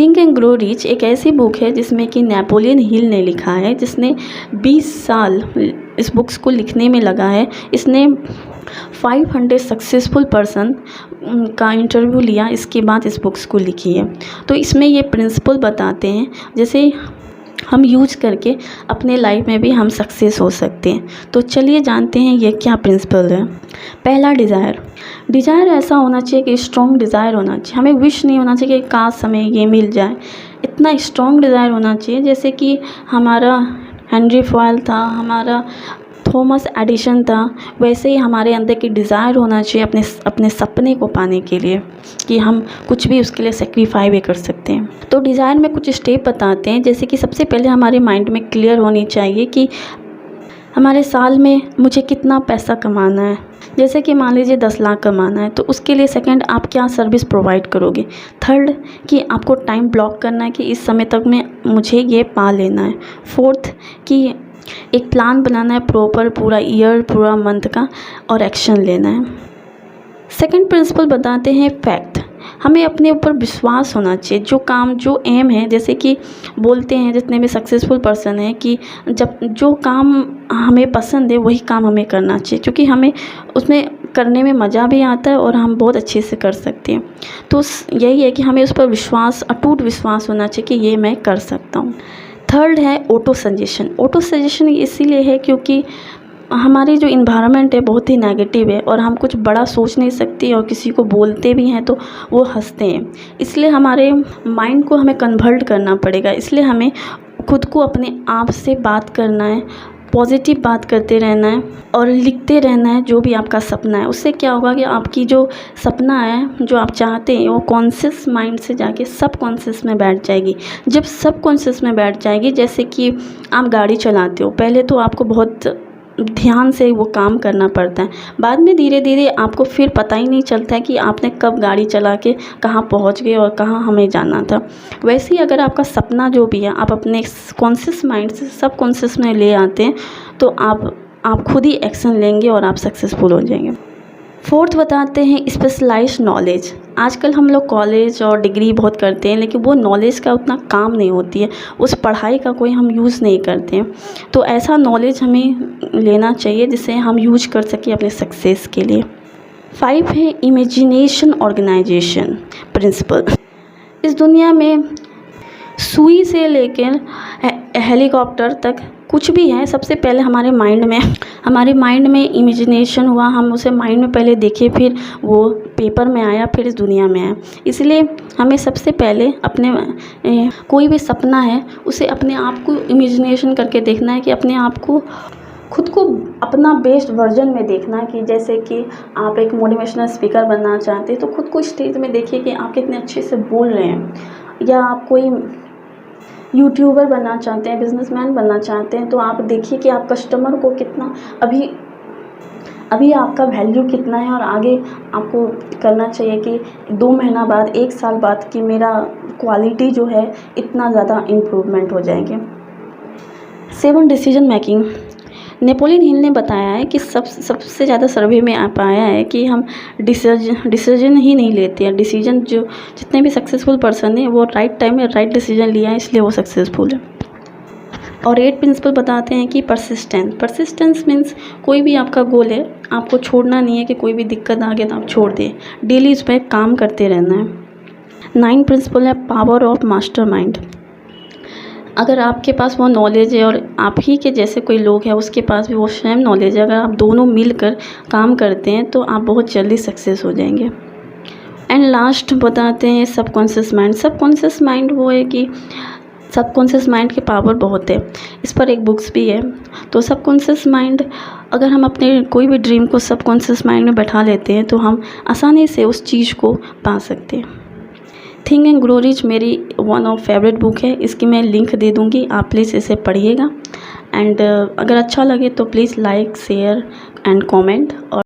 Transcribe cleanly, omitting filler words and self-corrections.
Think and grow rich एक ऐसी book है जिसमें कि नेपोलियन हिल ने लिखा है, जिसने 20 साल इस बुक्स को लिखने में लगा है। इसने 500 सक्सेसफुल पर्सन का इंटरव्यू लिया, इसके बाद इस बुक्स को लिखी है। तो इसमें ये प्रिंसिपल बताते हैं जैसे हम यूज करके अपने लाइफ में भी हम सक्सेस हो सकते हैं। तो चलिए जानते हैं ये क्या प्रिंसिपल है। पहला, डिज़ायर ऐसा होना चाहिए कि स्ट्रॉन्ग डिज़ायर होना चाहिए। हमें विश नहीं होना चाहिए कि काश हमें ये मिल जाए। इतना स्ट्रॉन्ग डिज़ायर होना चाहिए जैसे कि हमारा हेनरी फॉयल था, हमारा थॉमस एडिसन था, वैसे ही हमारे अंदर की डिज़ायर होना चाहिए अपने सपने को पाने के लिए, कि हम कुछ भी उसके लिए सेक्रीफाई भी कर सकते हैं। तो डिज़ायर में कुछ स्टेप बताते हैं, जैसे कि सबसे पहले हमारे माइंड में क्लियर होनी चाहिए कि हमारे साल में मुझे कितना पैसा कमाना है। जैसे कि मान लीजिए 10 लाख कमाना है, तो उसके लिए सेकंड आप क्या सर्विस प्रोवाइड करोगे। थर्ड कि आपको टाइम ब्लॉक करना है कि इस समय तक में मुझे ये पा लेना है। फोर्थ कि एक प्लान बनाना है प्रॉपर, पूरा ईयर पूरा मंथ का, और एक्शन लेना है। सेकंड प्रिंसिपल बताते हैं फैक्ट। हमें अपने ऊपर विश्वास होना चाहिए। जो काम जो एम है, जैसे कि बोलते हैं जितने भी सक्सेसफुल पर्सन हैं कि जब जो काम हमें पसंद है वही काम हमें करना चाहिए, क्योंकि हमें उसमें करने में मज़ा भी आता है और हम बहुत अच्छे से कर सकते हैं। तो यही है कि हमें उस पर विश्वास, अटूट विश्वास होना चाहिए कि ये मैं कर सकता हूँ। थर्ड है ऑटो सजेशन इसीलिए है क्योंकि हमारी जो इन्वायरमेंट है बहुत ही नेगेटिव है और हम कुछ बड़ा सोच नहीं सकते, और किसी को बोलते भी हैं तो वो हंसते हैं। इसलिए हमारे माइंड को हमें कन्वर्ट करना पड़ेगा। इसलिए हमें खुद को अपने आप से बात करना है, पॉजिटिव बात करते रहना है और लिखते रहना है जो भी आपका सपना है। उससे क्या होगा कि आपकी जो सपना है, जो आप चाहते हैं, वो कॉन्शियस माइंड से जाके सब कॉन्शियस में बैठ जाएगी। जब सब कॉन्शियस में बैठ जाएगी, जैसे कि आप गाड़ी चलाते हो, पहले तो आपको बहुत ध्यान से वो काम करना पड़ता है, बाद में धीरे धीरे आपको फिर पता ही नहीं चलता है कि आपने कब गाड़ी चला के कहाँ पहुँच गए और कहाँ हमें जाना था। वैसे ही अगर आपका सपना जो भी है आप अपने कॉन्शियस माइंड से सब कॉन्शियस में ले आते हैं, तो आप खुद ही एक्शन लेंगे और आप सक्सेसफुल हो जाएंगे। फोर्थ बताते हैं स्पेशलाइज्ड नॉलेज। आजकल हम लोग कॉलेज और डिग्री बहुत करते हैं, लेकिन वो नॉलेज का उतना काम नहीं होती है, उस पढ़ाई का कोई हम यूज़ नहीं करते हैं। तो ऐसा नॉलेज हमें लेना चाहिए जिसे हम यूज कर सकें अपने सक्सेस के लिए। 5 है इमेजिनेशन ऑर्गेनाइजेशन प्रिंसिपल। इस दुनिया में सुई से लेकर हेलीकॉप्टर तक कुछ भी है, सबसे पहले हमारे माइंड में इमेजिनेशन हुआ, हम उसे माइंड में पहले देखे, फिर वो पेपर में आया, फिर इस दुनिया में आया। इसलिए हमें सबसे पहले अपने कोई भी सपना है उसे अपने आप को इमेजिनेशन करके देखना है, कि अपने आप को खुद को अपना बेस्ट वर्जन में देखना है। कि जैसे कि आप एक मोटिवेशनल स्पीकर बनना चाहते हैं, तो खुद को स्टेज में देखिए कि आप कितने अच्छे से बोल रहे हैं। या आप कोई यूट्यूबर बनना चाहते हैं, बिजनेसमैन बनना चाहते हैं, तो आप देखिए कि आप कस्टमर को कितना अभी आपका वैल्यू कितना है, और आगे आपको करना चाहिए कि 2 महीना बाद, 1 साल बाद कि मेरा क्वालिटी जो है इतना ज़्यादा इम्प्रूवमेंट हो जाएंगे। 7 डिसीजन मेकिंग। नेपोलियन हिल ने बताया है कि सबसे ज़्यादा सर्वे में आ पाया है कि हम डिसीजन ही नहीं लेते हैं। डिसीजन जो जितने भी सक्सेसफुल पर्सन हैं वो राइट टाइम में राइट डिसीजन लिया है, इसलिए वो सक्सेसफुल है। और 8 प्रिंसिपल बताते हैं कि परसिस्टेंस मीन्स कोई भी आपका गोल है, आपको छोड़ना नहीं है कि कोई भी दिक्कत आ गया तो आप छोड़ दें, डेली उस पर काम करते रहना है। 9 प्रिंसिपल है पावर ऑफ मास्टर माइंड। अगर आपके पास वो नॉलेज है और आप ही के जैसे कोई लोग हैं उसके पास भी वो सेम नॉलेज है, अगर आप दोनों मिलकर काम करते हैं तो आप बहुत जल्दी सक्सेस हो जाएंगे। एंड लास्ट बताते हैं सबकॉन्शियस माइंड वो है कि सबकॉन्शियस माइंड की पावर बहुत है, इस पर एक बुक्स भी है। तो सबकॉन्शियस माइंड, अगर हम अपने कोई भी ड्रीम को सबकॉन्शियस माइंड में बैठा लेते हैं तो हम आसानी से उस चीज़ को पा सकते हैं। थिंक एंड ग्रो रिच मेरी वन ऑफ फेवरेट बुक है, इसकी मैं लिंक दे दूँगी, आप प्लीज़ इसे पढ़िएगा। एंड अगर अच्छा लगे तो please like, share and comment. और